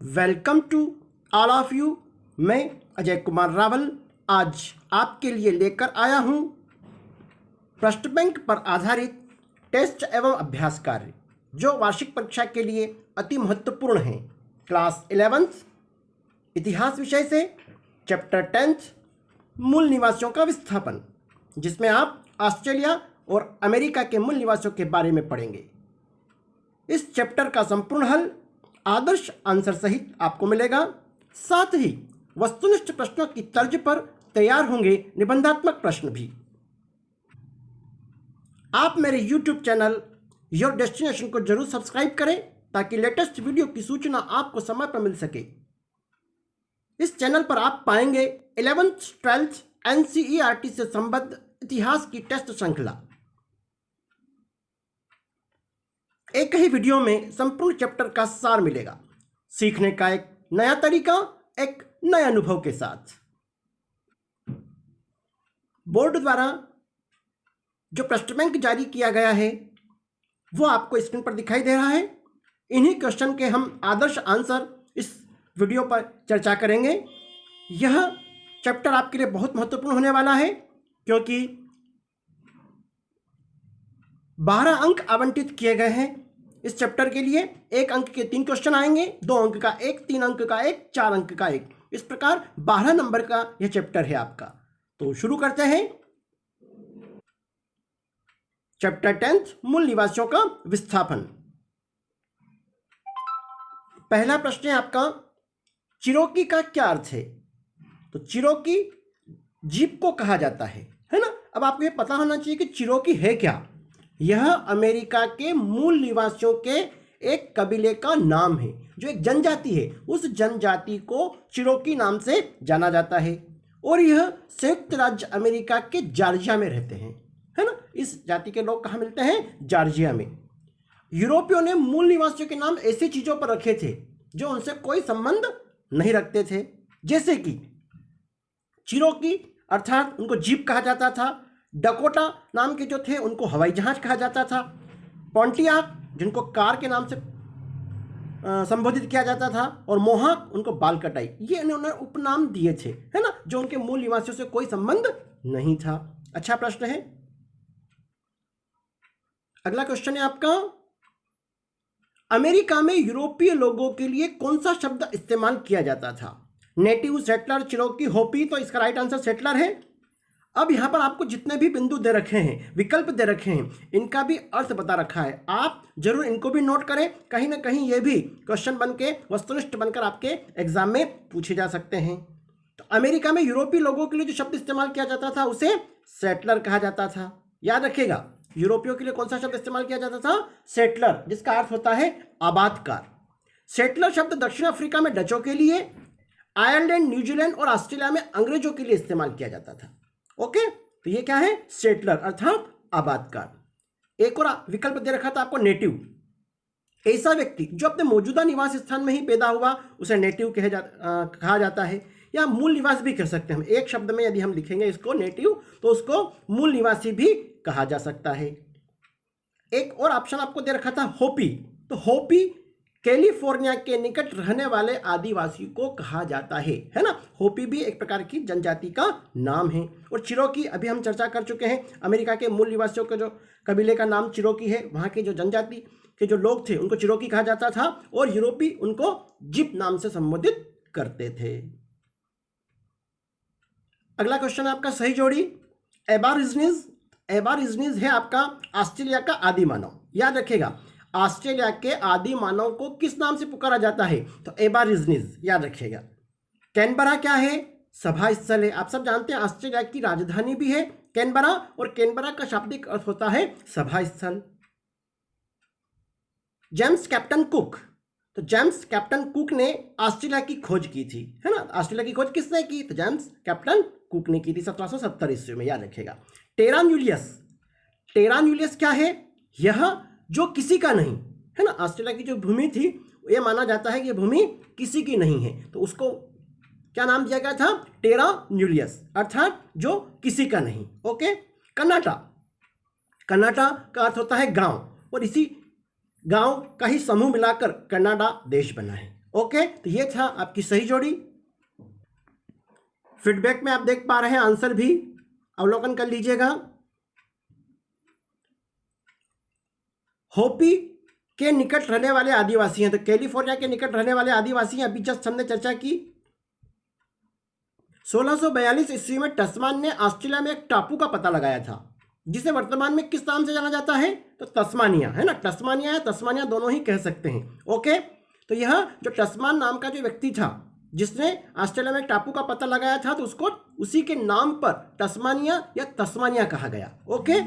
Welcome to all of you. मैं अजय कुमार रावल आज आपके लिए लेकर आया हूँ प्रश्न बैंक पर आधारित टेस्ट एवं अभ्यास कार्य जो वार्षिक परीक्षा के लिए अति महत्वपूर्ण हैं। क्लास 11th इतिहास विषय से चैप्टर 10th मूल निवासियों का विस्थापन, जिसमें आप ऑस्ट्रेलिया और अमेरिका के मूल निवासियों के बारे में पढ़ेंगे। इस चैप्टर का संपूर्ण हल आदर्श आंसर सहित आपको मिलेगा। साथ ही वस्तुनिष्ठ प्रश्नों की तर्ज पर तैयार होंगे निबंधात्मक प्रश्न भी। आप मेरे YouTube चैनल योर डेस्टिनेशन को जरूर सब्सक्राइब करें ताकि लेटेस्ट वीडियो की सूचना आपको समय पर मिल सके। इस चैनल पर आप पाएंगे 11th 12th NCERT से संबद्ध इतिहास की टेस्ट श्रृंखला। एक ही वीडियो में संपूर्ण चैप्टर का सार मिलेगा, सीखने का एक नया तरीका, एक नए अनुभव के साथ। बोर्ड द्वारा जो प्रश्न बैंक जारी किया गया है वो आपको स्क्रीन पर दिखाई दे रहा है। इन्हीं क्वेश्चन के हम आदर्श आंसर इस वीडियो पर चर्चा करेंगे। यह चैप्टर आपके लिए बहुत महत्वपूर्ण होने वाला है क्योंकि 12 अंक आवंटित किए गए हैं इस चैप्टर के लिए। 1 अंक के 3 क्वेश्चन आएंगे, 2 अंक का 1, 3 अंक का 1, 4 अंक का 1। इस प्रकार 12 नंबर का यह चैप्टर है आपका। तो शुरू करते हैं। चैप्टर 10th मूल निवासियों का विस्थापन। पहला प्रश्न है आपका, चिरोकी का क्या अर्थ है? तो चिरोकी जीप को कहा जाता है ना। अब आपको यह पता होना चाहिए कि चिरोकी है क्या। यह अमेरिका के मूल निवासियों के एक कबीले का नाम है, जो एक जनजाति है। उस जनजाति को चिरोकी नाम से जाना जाता है और यह संयुक्त राज्य अमेरिका के जॉर्जिया में रहते हैं, है ना। इस जाति के लोग कहाँ मिलते हैं? जॉर्जिया में। यूरोपियों ने मूल निवासियों के नाम ऐसी चीजों पर रखे थे जो उनसे कोई संबंध नहीं रखते थे, जैसे कि चिरोकी अर्थात उनको जीप कहा जाता था। डकोटा नाम के जो थे उनको हवाई जहाज कहा जाता था। पोंटियाक जिनको कार के नाम से संबोधित किया जाता था, और मोहाक उनको बाल कटाई, ये इन्होंने उपनाम दिए थे, है ना, जो उनके मूल निवासियों से कोई संबंध नहीं था। अच्छा प्रश्न है। अगला क्वेश्चन है आपका, अमेरिका में यूरोपीय लोगों के लिए कौन सा शब्द इस्तेमाल किया जाता था? Native, settler, Cherokee, Hopi. तो इसका राइट आंसर सेटलर है। अब यहां पर आपको जितने भी बिंदु दे रखे हैं, विकल्प दे रखे हैं, इनका भी अर्थ बता रखा है। आप जरूर इनको भी नोट करें, कहीं ना कहीं ये भी क्वेश्चन बन के वस्तुनिष्ठ बनकर आपके एग्जाम में पूछे जा सकते हैं। तो अमेरिका में यूरोपीय लोगों के लिए जो शब्द इस्तेमाल किया जाता था उसे सेटलर कहा जाता था। याद रखिएगा, यूरोपियों के लिए कौन सा शब्द इस्तेमाल किया जाता था? सेटलर, जिसका अर्थ होता है आबादकार। सेटलर शब्द दक्षिण अफ्रीका में डचों के लिए, आयरलैंड, न्यूजीलैंड और ऑस्ट्रेलिया में अंग्रेजों के लिए इस्तेमाल किया जाता था। ओके, तो ये क्या है? सेटलर अर्थात आबादकार। एक और विकल्प दे रखा था आपको, नेटिव। ऐसा व्यक्ति जो अपने मौजूदा निवास स्थान में ही पैदा हुआ उसे नेटिव कहा जाता है, या मूल निवासी भी कह सकते हैं हम। एक शब्द में यदि हम लिखेंगे इसको नेटिव तो उसको मूल निवासी भी कहा जा सकता है। एक और ऑप्शन आपको दे रखा था, होपी। तो होपी कैलिफोर्निया के निकट रहने वाले आदिवासी को कहा जाता है ना। होपी भी एक प्रकार की जनजाति का नाम है। और चिरोकी अभी हम चर्चा कर चुके हैं, अमेरिका के मूल निवासियों के जो कबीले का नाम चिरोकी है, वहाँ के जो जनजाति के जो लोग थे उनको चिरोकी कहा जाता था, और यूरोपी उनको जिप नाम से संबोधित करते थे। अगला क्वेश्चन है आपका, सही जोड़ी। एबारिजिनीज। एबारिजिनीज है आपका ऑस्ट्रेलिया का आदि मानव। याद रखिएगा, ऑस्ट्रेलिया के आदि मानव को किस नाम से पुकारा जाता है? तो एबारिजिनीज, याद रखिएगा। कैनबरा क्या है? सभा स्थल है। आप सब जानते हैं ऑस्ट्रेलिया की राजधानी भी है कैनबरा, और कैनबरा का शाब्दिक अर्थ होता है सभा स्थल। James captain cook. तो जेम्स कैप्टन कुक ने ऑस्ट्रेलिया की खोज की थी, है ना। ऑस्ट्रेलिया की खोज किसने की? तो जेम्स कैप्टन कुक ने की थी 1770 ईस्वी में। याद रखिएगा। टेरान यूलियस। टेरान यूलियस क्या है? यह जो किसी का नहीं, है ना। ऑस्ट्रेलिया की जो भूमि थी यह माना जाता है कि यह भूमि किसी की नहीं है, तो उसको क्या नाम दिया गया था? टेरा न्यूलियस, अर्थात जो किसी का नहीं। ओके। कनाडा। कनाडा का अर्थ होता है गांव, और इसी गांव का ही समूह मिलाकर कनाडा देश बना है। ओके, तो ये था आपकी सही जोड़ी। फीडबैक में आप देख पा रहे हैं, आंसर भी अवलोकन कर लीजिएगा। होपी के निकट रहने वाले आदिवासी हैं, तो कैलिफोर्निया के निकट रहने वाले आदिवासी हैं, अभी जस्ट हमने चर्चा की। 1642 ईस्वी में टस्मान ने ऑस्ट्रेलिया में एक टापू का पता लगाया था, जिसे वर्तमान में किस नाम से जाना जाता है, तो तस्मानिया, है ना, टस्मानिया या तस्मानिया दोनों ही कह सकते हैं। ओके, तो यह जो टस्मान नाम का जो व्यक्ति था जिसने ऑस्ट्रेलिया में एक टापू का पता लगाया था, तो उसको उसी के नाम पर टस्मानिया या तस्मानिया कहा गया। ओके,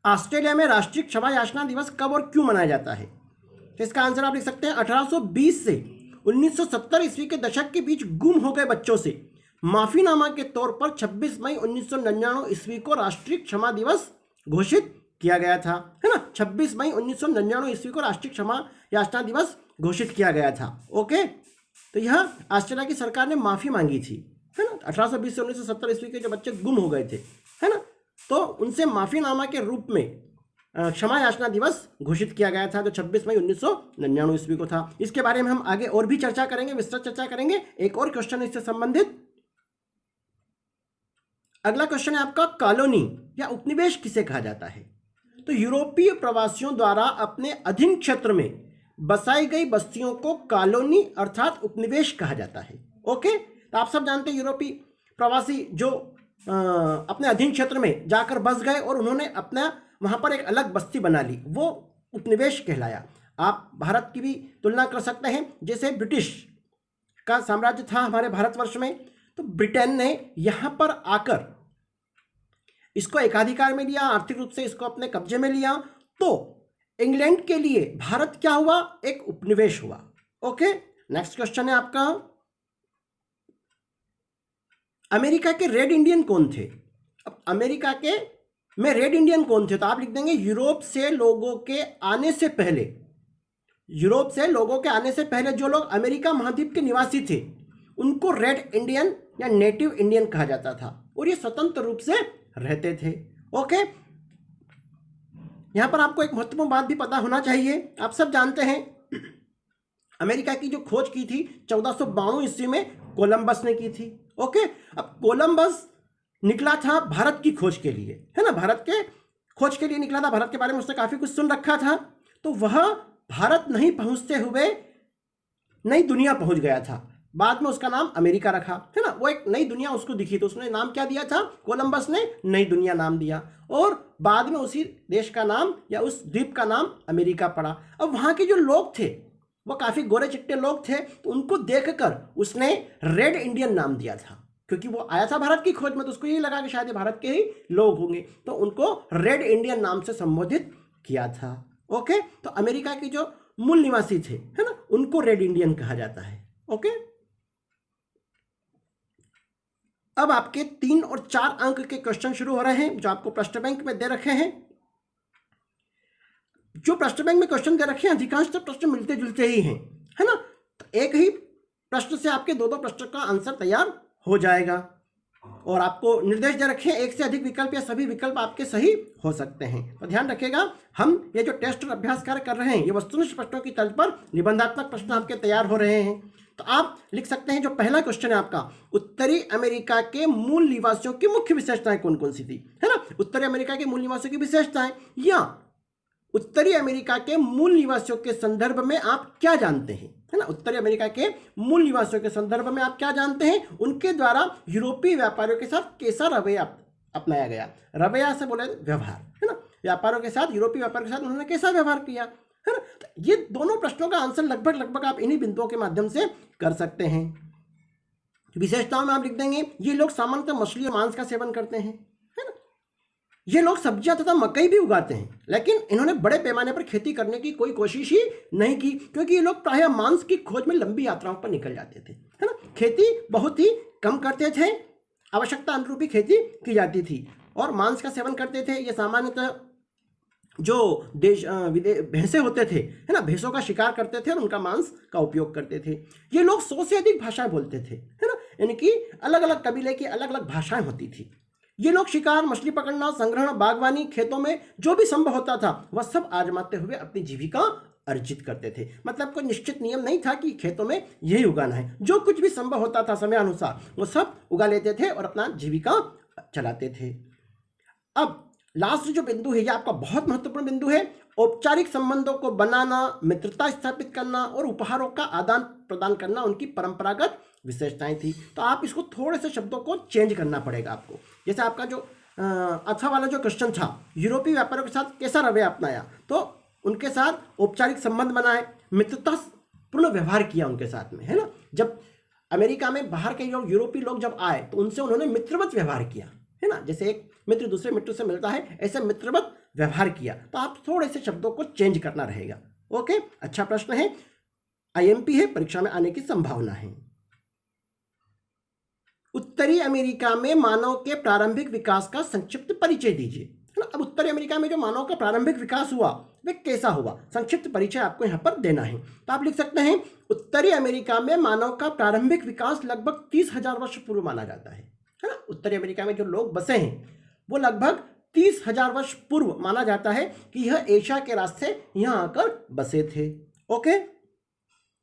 ऑस्ट्रेलिया में राष्ट्रीय क्षमा याचना दिवस कब और क्यों मनाया जाता है, तो इसका आंसर आप लिख सकते हैं 1820 से 1970 ईस्वी के दशक के बीच गुम हो गए बच्चों से माफीनामा के तौर पर 26 मई 1999 ईस्वी को राष्ट्रीय क्षमा दिवस घोषित किया गया था, है ना। 26 मई 1999 ईस्वी को राष्ट्रीय क्षमा याचना दिवस घोषित किया गया था। ओके, तो यह ऑस्ट्रेलिया की सरकार ने माफी मांगी थी, है ना। 1820 से 1970 ईस्वी के जो बच्चे गुम हो गए थे, है ना, तो उनसे माफीनामा के रूप में क्षमा याचना दिवस घोषित किया गया था, जो 26 मई 1999 ईस्वी को था। इसके बारे में हम आगे और भी चर्चा करेंगे, विस्तृत चर्चा करेंगे। एक और क्वेश्चन इससे संबंधित, अगला क्वेश्चन है आपका, कॉलोनी या उपनिवेश किसे कहा जाता है, तो यूरोपीय प्रवासियों द्वारा अपने अधीन क्षेत्र में बसाई गई बस्तियों को कॉलोनी अर्थात उपनिवेश कहा जाता है। ओके, तो आप सब जानते हैं यूरोपीय प्रवासी जो अपने अधीन क्षेत्र में जाकर बस गए और उन्होंने अपना वहाँ पर एक अलग बस्ती बना ली, वो उपनिवेश कहलाया। आप भारत की भी तुलना कर सकते हैं, जैसे ब्रिटिश का साम्राज्य था हमारे भारतवर्ष में, तो ब्रिटेन ने यहाँ पर आकर इसको एकाधिकार में लिया, आर्थिक रूप से इसको अपने कब्जे में लिया, तो इंग्लैंड के लिए भारत क्या हुआ, एक उपनिवेश हुआ। ओके, नेक्स्ट क्वेश्चन है आपका, अमेरिका के रेड इंडियन कौन थे। अब अमेरिका के में रेड इंडियन कौन थे, तो आप लिख देंगे यूरोप से लोगों के आने से पहले, यूरोप से लोगों के आने से पहले जो लोग अमेरिका महाद्वीप के निवासी थे उनको रेड इंडियन या नेटिव इंडियन कहा जाता था, और ये स्वतंत्र रूप से रहते थे। ओके, यहां पर आपको एक महत्वपूर्ण बात भी पता होना चाहिए। आप सब जानते हैं अमेरिका की जो खोज की थी 1492 ईस्वी में कोलंबस ने की थी। ओके, अब कोलंबस निकला था भारत की खोज के लिए, है ना, भारत के खोज के लिए निकला था, भारत के बारे में उसने काफी कुछ सुन रखा था, तो वह भारत नहीं पहुंचते हुए नई दुनिया पहुंच गया था। बाद में उसका नाम अमेरिका रखा, है ना, वो एक नई दुनिया उसको दिखी तो उसने नाम क्या दिया था, कोलंबस ने नई दुनिया नाम दिया, और बाद में उसी देश का नाम या उस द्वीप का नाम अमेरिका पड़ा। अब वहाँ के जो लोग थे वो काफ़ी गोरे चिट्टे लोग थे, तो उनको देखकर उसने रेड इंडियन नाम दिया था, क्योंकि वो आया था भारत की खोज में, तो उसको यही लगा कि शायद ये भारत के ही लोग होंगे, तो उनको रेड इंडियन नाम से संबोधित किया था। ओके, तो अमेरिका के जो मूल निवासी थे, है ना, उनको रेड इंडियन कहा जाता है। ओके, अब आपके 3 और 4 अंक के क्वेश्चन शुरू हो रहे हैं, जो आपको प्रश्न बैंक में दे रखे हैं। जो प्रश्न बैंक में क्वेश्चन दे रखे हैं अधिकांशतः प्रश्न मिलते जुलते ही हैं, है ना, तो एक ही प्रश्न से आपके 2-2 प्रश्न का आंसर तैयार हो जाएगा, और आपको निर्देश दे रखे हैं एक से अधिक विकल्प या सभी विकल्प आपके सही हो सकते हैं। तो ध्यान रखिएगा, हम ये जो टेस्ट और अभ्यास कार्य कर रहे हैं ये वस्तुनिष्ठ प्रश्नों की तर्ज पर निबंधात्मक प्रश्न आपके तैयार हो रहे हैं। तो आप लिख सकते हैं, जो पहला क्वेश्चन है आपका, उत्तरी अमेरिका के मूल निवासियों की मुख्य विशेषताएं कौन कौन सी थी, है ना, उत्तरी अमेरिका के मूल निवासियों की विशेषताएं, या उत्तरी अमेरिका के मूल निवासियों के संदर्भ में आप क्या जानते हैं, है ना, उत्तरी अमेरिका के मूल निवासियों के संदर्भ में आप क्या जानते हैं, उनके द्वारा यूरोपीय व्यापारियों के साथ कैसा रवैया अपनाया गया। रवैया से बोले व्यवहार, है ना, व्यापारियों के साथ, यूरोपीय व्यापारियों के साथ उन्होंने कैसा व्यवहार किया, है ना। तो ये दोनों प्रश्नों का आंसर लगभग आप इन्हीं बिंदुओं के माध्यम से कर सकते हैं। विशेषताओं में आप लिख देंगे, ये लोग सामान्यतः मछली और मांस का सेवन करते हैं, है ना, ये लोग सब्जियां तथा मकई भी उगाते हैं, लेकिन इन्होंने बड़े पैमाने पर खेती करने की कोई कोशिश ही नहीं की, क्योंकि ये लोग प्रायः मांस की खोज में लंबी यात्राओं पर निकल जाते थे, है ना, खेती बहुत ही कम करते थे, आवश्यकता अनुरूप ही खेती की जाती थी, और मांस का सेवन करते थे। ये सामान्यतः जो भैंसे होते थे, है ना, भैंसों का शिकार करते थे और उनका मांस का उपयोग करते थे। ये लोग 100 से अधिक भाषाएं बोलते थे, है ना, यानी कि अलग अलग कबीले की अलग अलग भाषाएं होती थी। ये लोग शिकार, मछली पकड़ना, संग्रहण, बागवानी, खेतों में जो भी संभव होता था वह सब आजमाते हुए अपनी जीविका अर्जित करते थे। मतलब कोई निश्चित नियम नहीं था कि खेतों में यही उगाना है, जो कुछ भी संभव होता था समय अनुसार वो सब उगा लेते थे और अपना जीविका चलाते थे। अब लास्ट जो बिंदु है ये आपका बहुत महत्वपूर्ण बिंदु है। औपचारिक संबंधों को बनाना, मित्रता स्थापित करना और उपहारों का आदान प्रदान करना उनकी परंपरागत विशेषताएं थी। तो आप इसको थोड़े से शब्दों को चेंज करना पड़ेगा आपको। जैसे आपका जो अथा वाला जो क्वेश्चन था, यूरोपीय व्यापारियों के साथ कैसा रवैया अपनाया, तो उनके साथ औपचारिक संबंध बनाए, मित्रता पूर्ण व्यवहार किया उनके साथ में, है ना। जब अमेरिका में बाहर के लोग, यूरोपीय लोग जब आए तो उनसे उन्होंने मित्रवत व्यवहार किया, है ना। जैसे एक मित्र दूसरे मित्र से मिलता है, ऐसे मित्रवत व्यवहार किया। तो आप थोड़े से शब्दों को चेंज करना रहेगा। ओके, अच्छा प्रश्न है, आईएमपी है, परीक्षा में आने की संभावना है। उत्तरी अमेरिका में मानव के प्रारंभिक विकास का संक्षिप्त परिचय दीजिए, है ना। अब उत्तरी अमेरिका में जो मानव का प्रारंभिक विकास हुआ वह कैसा हुआ, संक्षिप्त परिचय आपको यहाँ पर देना है। तो आप लिख सकते हैं, उत्तरी अमेरिका में मानव का प्रारंभिक विकास लगभग 30,000 वर्ष पूर्व माना जाता है ना। उत्तरी अमेरिका में जो लोग बसे हैं वो लगभग 30,000 वर्ष पूर्व माना जाता है कि यह एशिया के रास्ते यहाँ आकर बसे थे। ओके,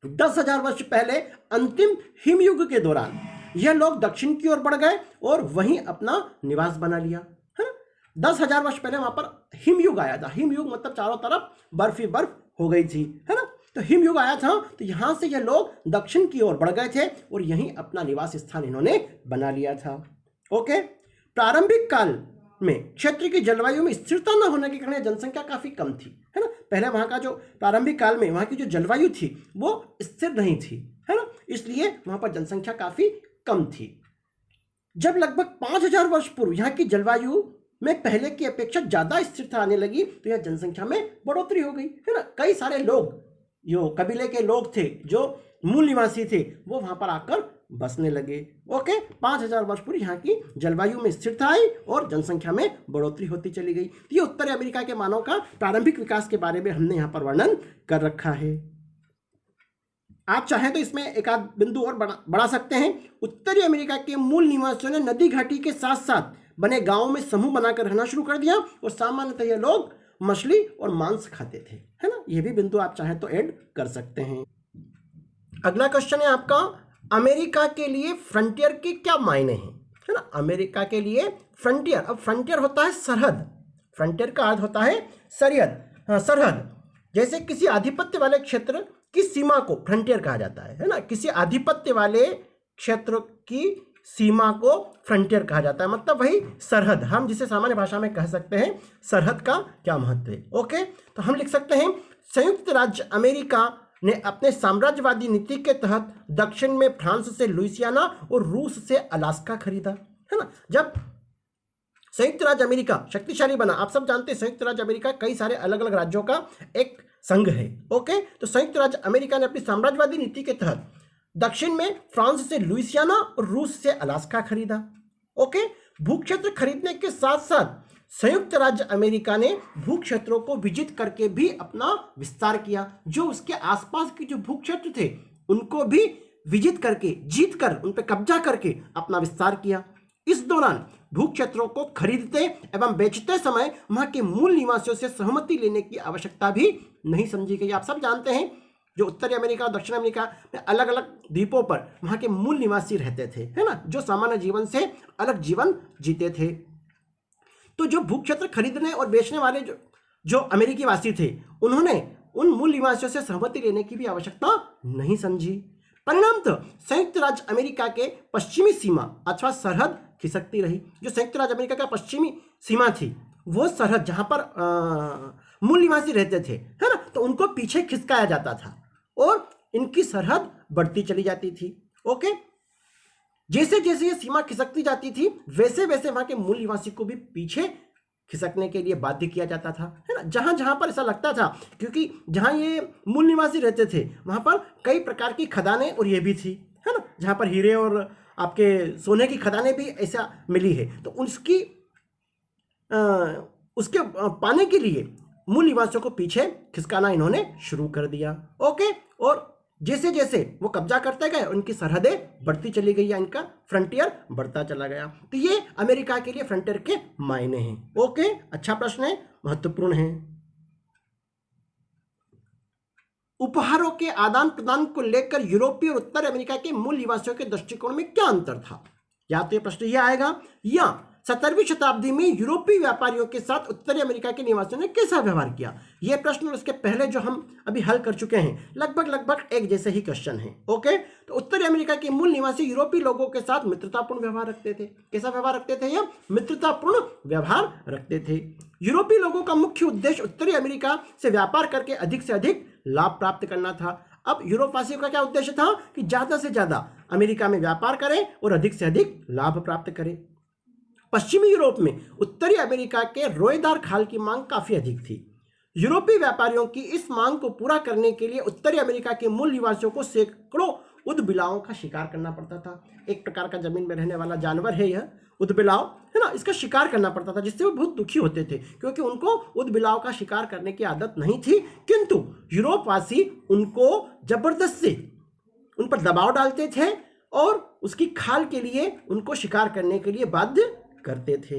10,000 वर्ष पहले अंतिम हिमयुग के दौरान यह लोग दक्षिण की ओर बढ़ गए और वहीं अपना निवास बना लिया, है ना। 10,000 वर्ष पहले वहां पर हिमयुग आया था। हिमयुग मतलब चारों तरफ बर्फ ही बर्फ हो गई थी, है ना। तो हिमयुग आया था, तो यहां से यह लोग दक्षिण की ओर बढ़ गए थे और यहीं अपना निवास स्थान इन्होंने बना लिया था। ओके, प्रारंभिक काल में क्षेत्र की जलवायु में स्थिरता न होने के कारण जनसंख्या काफी कम थी, है ना। पहले वहां का जो प्रारंभिक काल में वहां की जो जलवायु थी वो स्थिर नहीं थी, है ना, इसलिए वहां पर जनसंख्या काफी कम थी। जब लगभग 5,000 वर्ष पूर्व यहाँ की जलवायु में पहले की अपेक्षा ज्यादा स्थिरता आने लगी तो यह जनसंख्या में बढ़ोतरी हो गई, है ना। कई सारे लोग, जो कबीले के लोग थे, जो मूल निवासी थे, वो वहां पर आकर बसने लगे। ओके, 5,000 वर्ष पूर्व यहाँ की जलवायु में स्थिरता आई और जनसंख्या में बढ़ोतरी होती चली गई। तो ये उत्तरी अमेरिका के मानव का प्रारंभिक विकास के बारे में हमने यहाँ पर वर्णन कर रखा है। आप चाहें तो इसमें एक आध बिंदु और बढ़ा सकते हैं। उत्तरी अमेरिका के मूल निवासियों ने नदी घाटी के साथ साथ बने गांवों में समूह बनाकर रहना शुरू कर दिया और सामान्यतः ये लोग मछली और मांस खाते थे, है ना। ये भी बिंदु आप चाहें तो ऐड कर सकते हैं। अगला क्वेश्चन है आपका, अमेरिका के लिए फ्रंटियर के क्या मायने हैं, है ना। अमेरिका के लिए फ्रंटियर, अब फ्रंटियर होता है सरहद, फ्रंटियर का अर्थ होता है सरहद। जैसे किसी आधिपत्य वाले क्षेत्र की सीमा को फ्रंटियर कहा जाता है ना। किसी आधिपत्य वाले क्षेत्र की सीमा को फ्रंटियर कहा जाता है, मतलब वही सरहद, हम जिसे सामान्य भाषा में कह सकते हैं सरहद का क्या महत्व है। ओके, तो हम लिख सकते हैं, संयुक्त राज्य अमेरिका ने अपने साम्राज्यवादी नीति के तहत दक्षिण में फ्रांस से लुइसियाना और रूस से अलास्का खरीदा, है ना। जब संयुक्त राज्य अमेरिका शक्तिशाली बना, आप सब जानते हैं संयुक्त राज्य अमेरिका कई सारे अलग अलग राज्यों का एक संघ है। ओके, तो संयुक्त राज्य अमेरिका ने अपनी साम्राज्यवादी नीति के तहत दक्षिण में फ्रांस से लुइसियाना और रूस से अलास्का खरीदा। ओके, भूक्षेत्र खरीदने के साथ साथ संयुक्त राज्य अमेरिका ने भूक्षेत्रों को विजित करके भी अपना विस्तार किया। जो उसके आसपास के जो भूक्षेत्र थे उनको भी विजित करके, जीत कर, उन पर कब्जा करके अपना विस्तार किया। इस दौरान भूक्षेत्रों को खरीदते एवं बेचते समय वहां के मूल निवासियों से सहमति लेने की आवश्यकता भी नहीं समझी गई। आप सब जानते हैं जो उत्तरी अमेरिका और दक्षिण अमेरिका में अलग अलग द्वीपों पर वहां के मूल निवासी रहते थे, है ना, जो सामान्य जीवन से अलग जीवन जीते थे। तो जो भूक्षेत्र खरीदने और बेचने वाले जो अमेरिकी वासी थे, उन्होंने उन मूल निवासियों से सहमति लेने की भी आवश्यकता नहीं समझी। परिणामतः संयुक्त राज्य अमेरिका के पश्चिमी सीमा अथवा सरहद खिसकती रही। जो संयुक्त राज्य अमेरिका का पश्चिमी सीमा थी, वो सरहद जहां पर मूल निवासी रहते थे, है ना, तो उनको पीछे खिसकाया जाता था और इनकी सरहद बढ़ती चली जाती थी। ओके, जैसे जैसे ये सीमा खिसकती जाती थी वैसे वैसे वहां के मूल निवासी को भी पीछे खिसकने के लिए बाध्य किया जाता था, है ना। जहां जहां पर ऐसा लगता था, क्योंकि जहां ये मूल निवासी रहते थे वहां पर कई प्रकार की खदानें और ये भी थी, है ना, जहां पर हीरे और आपके सोने की खदानें भी ऐसा मिली है, तो उसके पाने के लिए मूल निवासियों को पीछे खिसकाना इन्होंने शुरू कर दिया। ओके, और जैसे जैसे वो कब्जा करते गए उनकी सरहदें बढ़ती चली गई या इनका फ्रंटियर बढ़ता चला गया। तो ये अमेरिका के लिए फ्रंटियर के मायने हैं। ओके, अच्छा प्रश्न है, महत्वपूर्ण है। उपहारों के आदान प्रदान को लेकर यूरोपीय और उत्तर अमेरिका के मूल निवासियों के दृष्टिकोण में क्या अंतर था? या तो ये प्रश्न यह आएगा, या 17वीं शताब्दी में यूरोपीय व्यापारियों के साथ उत्तरी अमेरिका के निवासियों ने कैसा व्यवहार किया। यह प्रश्न और उसके पहले जो हम अभी हल कर चुके हैं लगभग एक जैसे ही क्वेश्चन है। ओके, तो उत्तरी अमेरिका के मूल निवासी यूरोपीय लोगों के साथ मित्रतापूर्ण व्यवहार रखते थे। कैसा व्यवहार रखते थे? यह मित्रतापूर्ण व्यवहार रखते थे। यूरोपीय लोगों का मुख्य उद्देश्य उत्तरी अमेरिका से व्यापार करके अधिक से अधिक लाभ प्राप्त करना था। अब यूरोपवासियों का क्या उद्देश्य था? कि ज्यादा से ज्यादा अमेरिका में व्यापार करें और अधिक से अधिक लाभ प्राप्त करें। पश्चिमी यूरोप में उत्तरी अमेरिका के रोएदार खाल की मांग काफी अधिक थी। यूरोपीय व्यापारियों की इस मांग को पूरा करने के लिए उत्तरी अमेरिका के मूल निवासियों को सैकड़ों उदबिलाओं का शिकार करना पड़ता था। एक प्रकार का जमीन में रहने वाला जानवर है यह उदबिलाव, है ना। इसका शिकार करना पड़ता था, जिससे वो बहुत दुखी होते थे क्योंकि उनको उदबिलाव का शिकार करने की आदत नहीं थी। किंतु यूरोपवासी उनको जबरदस्ती उन पर दबाव डालते थे और उसकी खाल के लिए उनको शिकार करने के लिए बाध्य करते थे।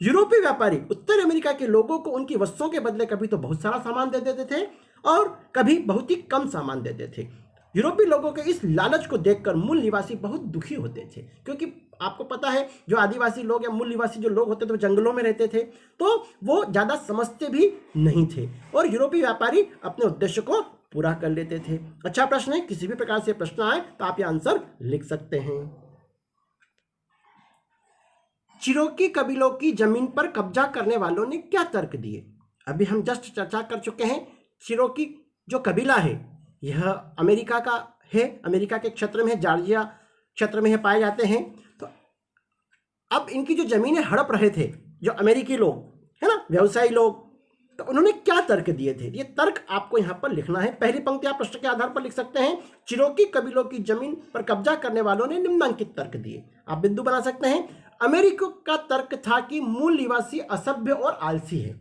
यूरोपीय व्यापारी उत्तर अमेरिका के लोगों को उनकी वस्तुओं के बदले कभी तो बहुत सारा सामान दे देते थे और कभी बहुत ही कम सामान देते थे। यूरोपीय लोगों के इस लालच को देखकर मूल निवासी बहुत दुखी होते थे, क्योंकि आपको पता है जो आदिवासी लोग या मूल निवासी जो लोग होते थे वो जंगलों में रहते थे, तो वो ज़्यादा समझते भी नहीं थे और यूरोपीय व्यापारी अपने उद्देश्य को पूरा कर लेते थे। अच्छा प्रश्न है, किसी भी प्रकार से प्रश्न आए तो आप ये आंसर लिख सकते हैं। चिरोकी कबीलों की जमीन पर कब्जा करने वालों ने क्या तर्क दिए? अभी हम जस्ट चर्चा कर चुके हैं। चिरोकी जो कबीला है यह अमेरिका का है, अमेरिका के क्षेत्र में, जॉर्जिया क्षेत्र में पाए जाते हैं। तो अब इनकी जो जमीनें हड़प रहे थे जो अमेरिकी लोग, है ना, व्यवसायी लोग, तो उन्होंने क्या तर्क दिए थे? ये तर्क आपको यहाँ पर लिखना है। पहली पंक्ति आप प्रश्न के आधार पर लिख सकते हैं। चिरोकी कबीलों की जमीन पर कब्जा करने वालों ने निम्नलिखित तर्क दिए। आप बिंदु बना सकते हैं। अमेरिका का तर्क था कि मूल निवासी असभ्य और आलसी है।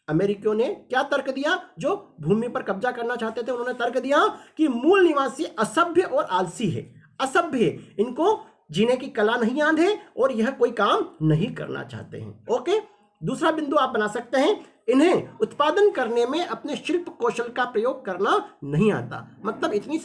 अमेरिकियों ने क्या तर्क दिया? जो भूमि पर कब्जा करना चाहते थे उन्होंने तर्क दिया कि मूल निवासी असभ्य और आलसी है, असभ्य है, इनको जीने की कला नहीं याद है और यह कोई काम नहीं करना चाहते हैं। ओके, दूसरा बिंदु आप बना सकते हैं। इन्हें उत्पादन करने में अपने शिल्प कौशल का प्रयोग करना नहीं आता। मतलब इतनी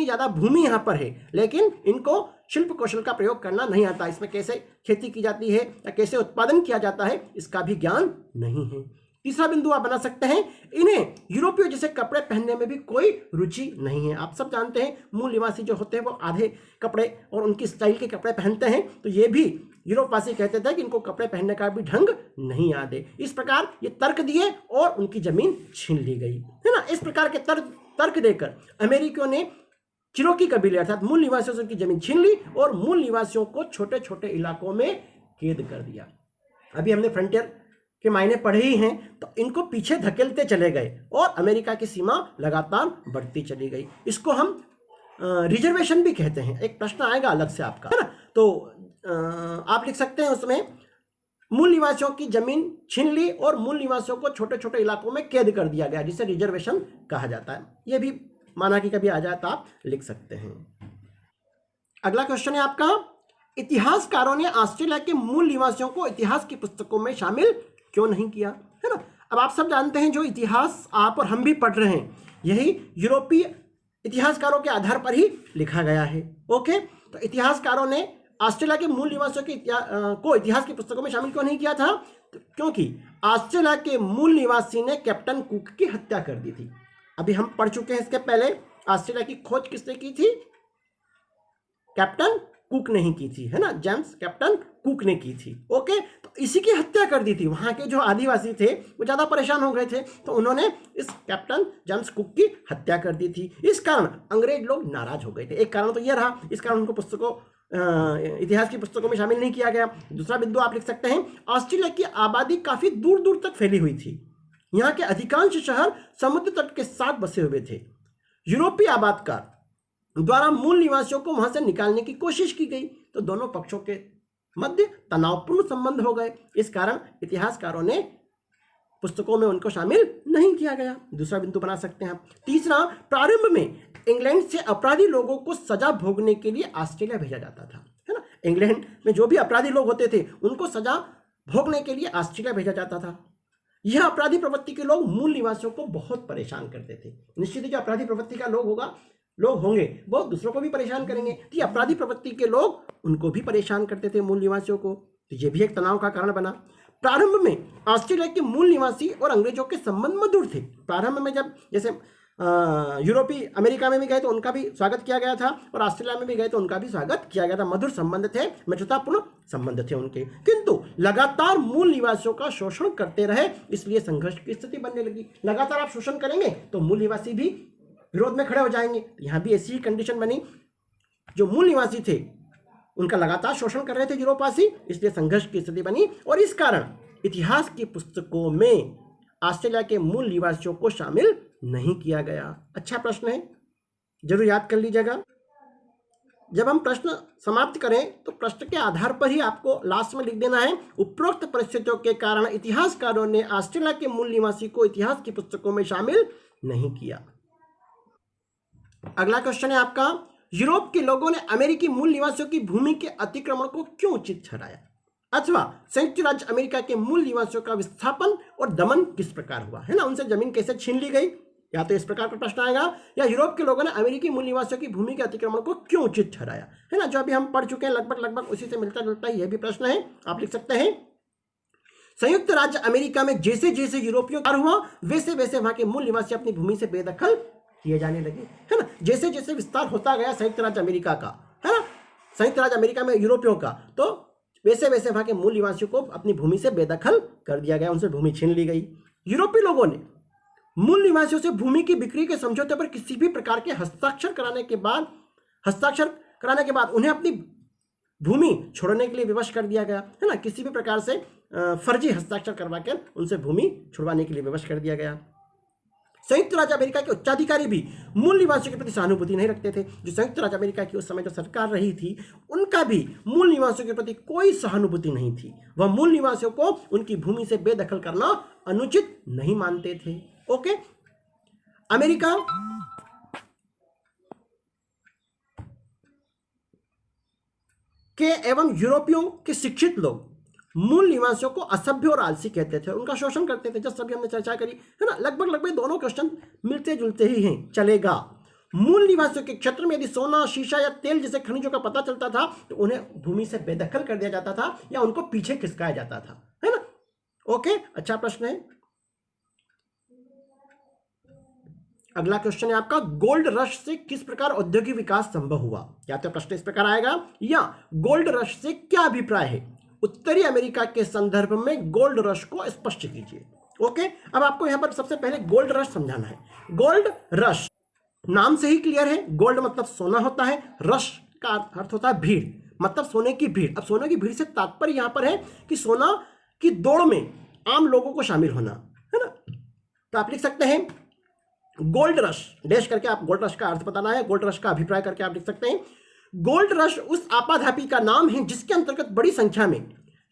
ज्यादा भूमि यहाँ पर है लेकिन इनको शिल्प कौशल का प्रयोग करना नहीं आता। इसमें कैसे खेती की जाती है या कैसे उत्पादन किया जाता है इसका भी ज्ञान नहीं है। तीसरा बिंदु आप बना सकते हैं। इन्हें यूरोपियों जैसे कपड़े पहनने में भी कोई रुचि नहीं है। आप सब जानते हैं मूल निवासी जो होते हैं वो आधे कपड़े और उनकी स्टाइल के कपड़े पहनते हैं, तो ये भी यूरोपवासी कहते थे कि इनको कपड़े पहनने का भी ढंग नहीं याद है। इस प्रकार ये तर्क दिए और उनकी जमीन छीन ली गई, है ना। इस प्रकार के तर्क देकर अमेरिकियों ने चिरोकी कबीले अर्थात मूल निवासियों से उनकी जमीन छीन ली और मूल निवासियों को छोटे छोटे इलाकों में कैद कर दिया। अभी हमने फ्रंटियर के मायने पढ़े ही हैं, तो इनको पीछे धकेलते चले गए और अमेरिका की सीमा लगातार बढ़ती चली गई। इसको हम रिजर्वेशन भी कहते हैं। एक प्रश्न आएगा अलग से आपका, है ना, तो आप लिख सकते हैं उसमें मूल निवासियों की जमीन छीन ली और मूल निवासियों को छोटे छोटे इलाकों में कैद कर दिया गया, जिसे रिजर्वेशन कहा जाता है। यह भी माना कि कभी आ जाए तो आप लिख सकते हैं। अगला क्वेश्चन है आपका, इतिहासकारों ने ऑस्ट्रेलिया के मूल निवासियों को इतिहास की पुस्तकों में शामिल क्यों नहीं किया, है ना। अब आप सब जानते हैं जो इतिहास आप और हम भी पढ़ रहे हैं यही यूरोपीय इतिहासकारों के आधार पर ही लिखा गया है। ओके, तो इतिहासकारों ने ऑस्ट्रेलिया के मूल निवासियों के को इतिहास की पुस्तकों में शामिल क्यों नहीं किया था? तो क्योंकि ऑस्ट्रेलिया के मूल निवासी ने कैप्टन कुक की हत्या कर दी थी। अभी हम पढ़ चुके हैं इसके पहले, ऑस्ट्रेलिया की खोज किसने की थी? कैप्टन कुक नहीं की थी, है ना, जेम्स कैप्टन कुक ने की थी। ओके, तो इसी की हत्या कर दी थी। वहां के जो आदिवासी थे वो ज्यादा परेशान हो गए थे, तो उन्होंने इस कैप्टन जेम्स कुक की हत्या कर दी थी। इस कारण अंग्रेज लोग नाराज हो गए थे। एक कारण तो यह रहा, इस कारण उनको इतिहास की पुस्तकों में शामिल नहीं किया गया। दूसरा बिंदु आप लिख सकते हैं, ऑस्ट्रेलिया की आबादी काफी दूर दूर तक फैली हुई थी। यहाँ के अधिकांश शहर समुद्र तट के साथ बसे हुए थे। यूरोपीय आबादकार द्वारा मूल निवासियों को वहां से निकालने की कोशिश की गई, तो दोनों पक्षों के मध्य तनावपूर्ण संबंध हो गए। इस कारण इतिहासकारों ने पुस्तकों में उनको शामिल नहीं किया गया। दूसरा बिंदु बना सकते हैं। तीसरा, प्रारंभ में इंग्लैंड से अपराधी लोगों को सजा भोगने के लिए ऑस्ट्रेलिया भेजा जाता था, है ना। इंग्लैंड में जो भी अपराधी लोग होते थे उनको सजा भोगने के लिए ऑस्ट्रेलिया भेजा जाता था। यह अपराधी प्रवृत्ति के लोग मूल निवासियों को बहुत परेशान करते थे। निश्चित ही जो अपराधी प्रवृत्ति का लोग होंगे वो दूसरों को भी परेशान करेंगे। तो ये अपराधी प्रवृत्ति के लोग उनको भी परेशान करते थे मूल निवासियों को, तो ये भी एक तनाव का कारण बना। प्रारंभ में ऑस्ट्रेलिया के मूल निवासी और अंग्रेजों के संबंध मधुर थे। प्रारंभ में जब जैसे यूरोपीय अमेरिका में भी गए तो उनका भी स्वागत किया गया था, और ऑस्ट्रेलिया में भी गए तो उनका भी स्वागत किया गया था। मधुर संबंध थे, मित्रतापूर्ण संबंध थे उनके, किंतु लगातार मूल निवासियों का शोषण करते रहे, इसलिए संघर्ष की स्थिति बनने लगी। लगातार आप शोषण करेंगे तो मूल निवासी भी विरोध में खड़े हो जाएंगे। यहाँ भी ऐसी ही कंडीशन बनी, जो मूल निवासी थे उनका लगातार शोषण कर रहे थे यूरोपवासी, इसलिए संघर्ष की स्थिति बनी। और इस कारण इतिहास की पुस्तकों में ऑस्ट्रेलिया के मूल निवासियों को शामिल नहीं किया गया। अच्छा प्रश्न है, जरूर याद कर लीजिएगा। जब हम प्रश्न समाप्त करें तो प्रश्न के आधार पर ही आपको लास्ट में लिख देना है, उपरोक्त परिस्थितियों के कारण इतिहासकारों ने ऑस्ट्रेलिया के मूल निवासी को इतिहास की पुस्तकों में शामिल नहीं किया। अगला क्वेश्चन है आपका, यूरोप के लोगों ने अमेरिकी मूल निवासियों की भूमि के अतिक्रमण को क्यों उचित ठहराया, अथवा संयुक्त राज्य अमेरिका के मूल निवासियों का विस्थापन और दमन किस प्रकार हुआ, है ना, उनसे जमीन कैसे छीन ली गई, या तो इस प्रकार का प्रश्न आएगा, या यूरोप के लोगों ने अमेरिकी मूल निवासियों की भूमि के अतिक्रमण को क्यों उचित ठहराया, है ना, जो अभी हम पढ़ चुके हैं लगभग उसी से मिलता जुलता यह भी प्रश्न है। आप लिख सकते हैं, संयुक्त राज्य अमेरिका में जैसे जैसे यूरोपियों का हुआ वैसे वैसे वहां के मूल निवासी अपनी भूमि से बेदखल किए जाने लगे, है ना। जैसे जैसे विस्तार होता गया संयुक्त राज्य अमेरिका का, है ना, संयुक्त राज्य अमेरिका में यूरोपियों का, तो वैसे वैसे वहां के मूल निवासियों को अपनी भूमि से बेदखल कर दिया गया, उनसे भूमि छीन ली गई। यूरोपीय लोगों ने मूल निवासियों से भूमि की बिक्री के समझौते पर किसी भी प्रकार के हस्ताक्षर कराने के बाद उन्हें अपनी भूमि छोड़ने के लिए विवश कर दिया गया, है ना। किसी भी प्रकार से फर्जी हस्ताक्षर करवाकर उनसे भूमि छुड़वाने के लिए विवश कर दिया गया। संयुक्त राज्य अमेरिका के उच्चाधिकारी भी मूल निवासियों के प्रति सहानुभूति नहीं रखते थे। जो संयुक्त राज्य अमेरिका की उस समय जो सरकार रही थी, उनका भी मूल निवासियों के प्रति कोई सहानुभूति नहीं थी। वह मूल निवासियों को उनकी भूमि से बेदखल करना अनुचित नहीं मानते थे। ओके, अमेरिका के एवं यूरोपियों के शिक्षित लोग मूल निवासियों को असभ्य और आलसी कहते थे, उनका शोषण करते थे, जैसे अभी हमने चर्चा करी, है ना। लगभग दोनों क्वेश्चन मिलते जुलते ही हैं, चलेगा। मूल निवासियों के क्षेत्र में यदि सोना, शीशा या तेल जैसे खनिजों का पता चलता था तो उन्हें भूमि से बेदखल कर दिया जाता था या उनको पीछे खिसकाया जाता था, है ना। ओके, अच्छा प्रश्न है। अगला क्वेश्चन है आपका, गोल्ड रश से किस प्रकार औद्योगिक विकास संभव हुआ। या तो प्रश्न इस प्रकार आएगा, या गोल्ड रश से क्या अभिप्राय है, उत्तरी अमेरिका के संदर्भ में गोल्ड रश को स्पष्ट कीजिए। ओके, अब आपको यहां पर सबसे पहले गोल्ड रश समझाना है। गोल्ड रश नाम से ही क्लियर है, गोल्ड मतलब सोना होता है, रश का अर्थ होता है भीड़, मतलब सोने की भीड़। अब सोने की भीड़ से तात्पर्य यहां पर है कि सोना की दौड़ में आम लोगों को शामिल होना, है ना। तो आप लिख सकते हैं गोल्ड रश, डैश करके आप गोल्ड रश का अर्थ बताना है, गोल्ड रश का अभिप्राय करके आप लिख सकते हैं, गोल्ड रश उस आपाधापी का नाम है जिसके अंतर्गत बड़ी संख्या में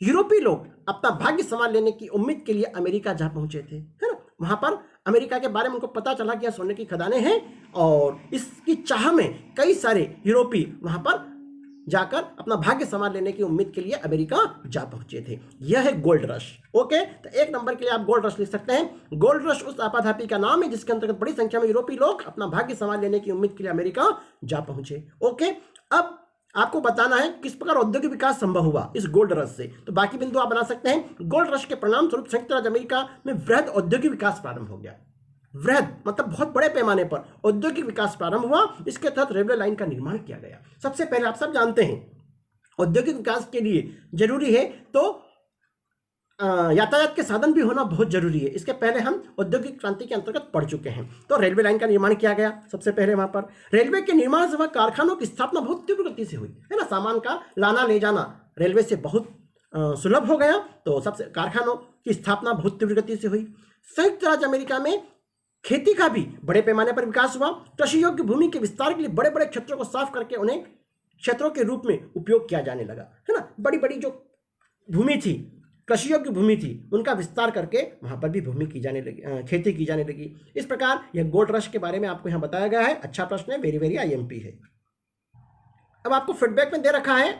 यूरोपीय लोग अपना भाग्य संभाल लेने की उम्मीद के लिए अमेरिका जा पहुंचे थे, है ना। वहां पर अमेरिका के बारे में उनको पता चला कि सोने की खदानें हैं, और इसकी चाह में कई सारे यूरोपीय वहां पर जाकर अपना भाग्य संभाल लेने की उम्मीद के लिए अमेरिका जा पहुंचे थे। यह है गोल्ड रश। ओके, तो एक नंबर के लिए आप गोल्ड रश लिख सकते हैं। गोल्ड रश उस आपाधापी का नाम है जिसके अंतर्गत बड़ी संख्या में यूरोपीय लोग अपना भाग्य संभाल लेने की उम्मीद के लिए अमेरिका जा पहुंचे। ओके, अब आपको बताना है किस प्रकार औद्योगिक विकास संभव हुआ इस गोल्ड रश से। तो बाकी बिंदु आप बना सकते हैं। गोल्ड रश के परिणाम स्वरूप संयुक्त राज्य अमेरिका में वृहद औद्योगिक विकास प्रारंभ हो गया। वृहद मतलब बहुत बड़े पैमाने पर औद्योगिक विकास प्रारंभ हुआ। इसके तहत रेलवे लाइन का निर्माण किया गया। सबसे पहले आप सब जानते हैं औद्योगिक विकास के लिए जरूरी है तो यातायात के साधन भी होना बहुत जरूरी है। इसके पहले हम औद्योगिक क्रांति के अंतर्गत पढ़ चुके हैं। तो रेलवे लाइन का निर्माण किया गया सबसे पहले। वहां पर रेलवे के निर्माण से वह कारखानों की स्थापना बहुत तीव्र गति से हुई, है ना। सामान का लाना ले जाना रेलवे से बहुत सुलभ हो गया, तो सबसे कारखानों की स्थापना बहुत तीव्र गति से हुई। संयुक्त राज्य अमेरिका में खेती का भी बड़े पैमाने पर विकास हुआ। कृषि योग्य भूमि के विस्तार के लिए बड़े बड़े क्षेत्रों को साफ करके उन्हें क्षेत्रों के रूप में उपयोग किया जाने लगा, है ना। बड़ी बड़ी जो भूमि थी, कृषि योग्य भूमि थी, उनका विस्तार करके वहां पर भी भूमि की जाने लगी, खेती की जाने लगी। इस प्रकार यह गोल्ड रश के बारे में आपको यहां बताया गया है। अच्छा प्रश्न है, वेरी वेरी IMP है। अब आपको फीडबैक में दे रखा है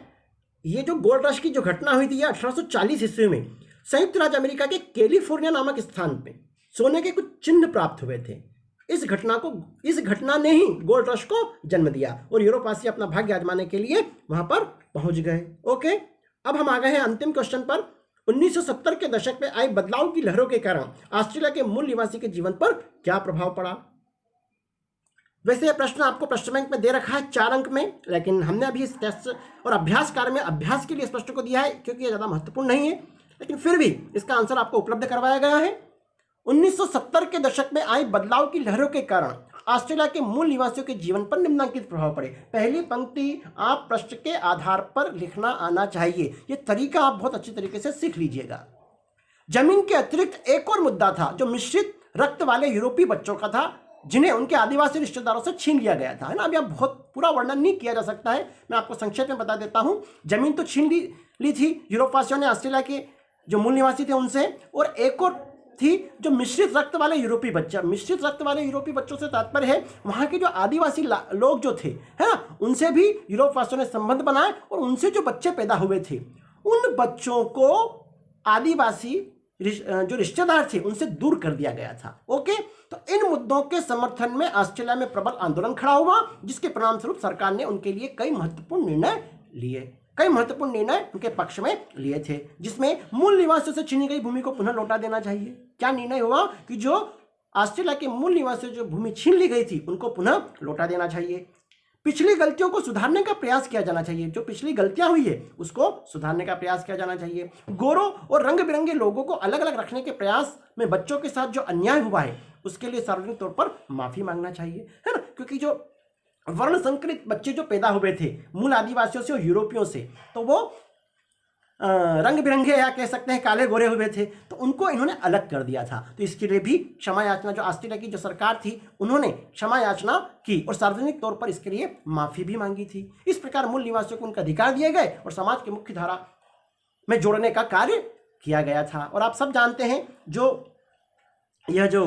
ये जो गोल्ड रश की जो घटना हुई थी, यह 1840 ईस्वी में संयुक्त राज्य अमेरिका के कैलिफोर्निया नामक स्थान पे सोने के कुछ चिन्ह प्राप्त हुए थे। इस घटना ने ही गोल्ड रश को जन्म दिया और यूरोपवासी अपना भाग्य आजमाने के लिए वहां पर पहुंच गए। ओके, अब हम आ गए हैं अंतिम क्वेश्चन पर। 1970 के दशक में आई बदलाव की लहरों के कारण ऑस्ट्रेलिया के मूल निवासी के जीवन पर क्या प्रभाव पड़ा? वैसे यह प्रश्न आपको प्रश्न बैंक में दे रखा है 4 अंक में, लेकिन हमने अभी इस टेस्ट और अभ्यास कार्य में अभ्यास के लिए इस प्रश्न को दिया है क्योंकि यह ज्यादा महत्वपूर्ण नहीं है, लेकिन फिर भी इसका आंसर आपको उपलब्ध करवाया गया है। 1970 के दशक में आई बदलाव की लहरों के कारण ऑस्ट्रेलिया के मूल निवासियों के जीवन पर निम्नलिखित प्रभाव पड़े। पहली पंक्ति आप प्रश्न के आधार पर लिखना आना चाहिए। यह तरीका आप बहुत अच्छी तरीके से सीख लीजिएगा। जमीन के अतिरिक्त एक और मुद्दा था जो मिश्रित रक्त वाले यूरोपीय बच्चों का था, जिन्हें उनके आदिवासी रिश्तेदारों से छीन लिया गया था, है ना। अब यह बहुत पूरा वर्णन नहीं किया जा सकता है, मैं आपको संक्षेप में बता देता हूं। जमीन तो छीन ली थी यूरोपवासियों ने ऑस्ट्रेलिया के जो मूल निवासी थे उनसे, और एक और थी जो मिश्रित रक्त वाले यूरोपीय बच्चा। मिश्रित रक्त वाले यूरोपीय बच्चों से तात्पर्य है वहां के जो आदिवासी लोग जो थे, है ना, उनसे भी यूरोपवासियों ने संबंध बनाए और उनसे जो बच्चे पैदा हुए थे उन बच्चों को आदिवासी जो रिश्तेदार थे उनसे दूर कर दिया गया था। ओके, तो इन मुद्दों के समर्थन में ऑस्ट्रेलिया में प्रबल आंदोलन खड़ा हुआ, जिसके परिणाम स्वरूप सरकार ने उनके लिए कई महत्वपूर्ण निर्णय उनके पक्ष में लिए थे, जिसमें मूल निवासियों से छीनी गई भूमि को पुनः लौटा देना चाहिए। क्या निर्णय हुआ कि जो ऑस्ट्रेलिया के मूल निवासियों जो भूमि छीन ली गई थी उनको पुनः लौटा देना चाहिए। पिछली गलतियों को सुधारने का प्रयास किया जाना चाहिए। जो पिछली गलतियां हुई है उसको सुधारने का प्रयास किया जाना चाहिए। गोरों और रंग बिरंगे लोगों को अलग अलग रखने के प्रयास में बच्चों के साथ जो अन्याय हुआ है उसके लिए सार्वजनिक तौर पर माफी मांगना चाहिए, है ना, क्योंकि जो वर्ण संकरित बच्चे जो पैदा हुए थे मूल आदिवासियों से और यूरोपियों से, तो वो रंग बिरंगे या कह सकते हैं काले गोरे हुए थे, तो उनको इन्होंने अलग कर दिया था। तो इसके लिए भी क्षमा याचना जो ऑस्ट्रेलिया की जो सरकार थी उन्होंने क्षमा याचना की और सार्वजनिक तौर पर इसके लिए माफी भी मांगी थी। इस प्रकार मूल निवासियों को उनका अधिकार दिए गए और समाज की मुख्य धारा में जोड़ने का कार्य किया गया था। और आप सब जानते हैं यह जो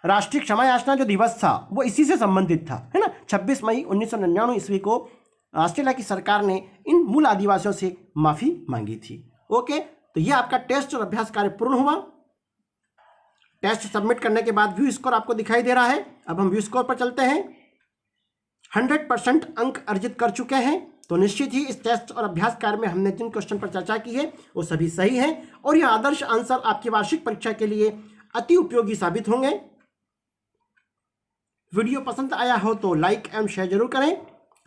राष्ट्रीय क्षमा याचना जो दिवस था वो इसी से संबंधित था, है ना। 26 मई 1999 ईस्वी को ऑस्ट्रेलिया की सरकार ने इन मूल आदिवासियों से माफी मांगी थी। ओके, तो ये आपका टेस्ट और अभ्यास कार्य पूर्ण हुआ। टेस्ट सबमिट करने के बाद व्यू स्कोर आपको दिखाई दे रहा है। अब हम व्यू स्कोर पर चलते हैं। 100% अंक अर्जित कर चुके हैं, तो निश्चित ही इस टेस्ट और अभ्यास कार्य में हमने जिन क्वेश्चन पर चर्चा की है वो सभी सही है और यह आदर्श आंसर आपकी वार्षिक परीक्षा के लिए अति उपयोगी साबित होंगे। वीडियो पसंद आया हो तो लाइक एवं शेयर जरूर करें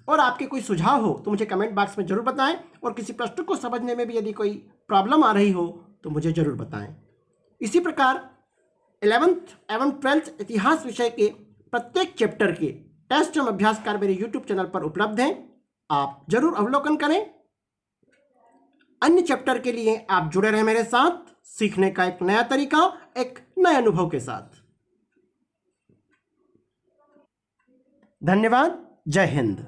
और आपके कोई सुझाव हो तो मुझे कमेंट बॉक्स में जरूर बताएं और किसी प्रश्न को समझने में भी यदि कोई प्रॉब्लम आ रही हो तो मुझे जरूर बताएं। इसी प्रकार 11th एवं 12th इतिहास विषय के प्रत्येक चैप्टर के टेस्ट एवं अभ्यास कार्य मेरे YouTube चैनल पर उपलब्ध हैं, आप जरूर अवलोकन करें। अन्य चैप्टर के लिए आप जुड़े रहें मेरे साथ, सीखने का एक नया तरीका एक नए अनुभव के साथ। धन्यवाद। जय हिंद।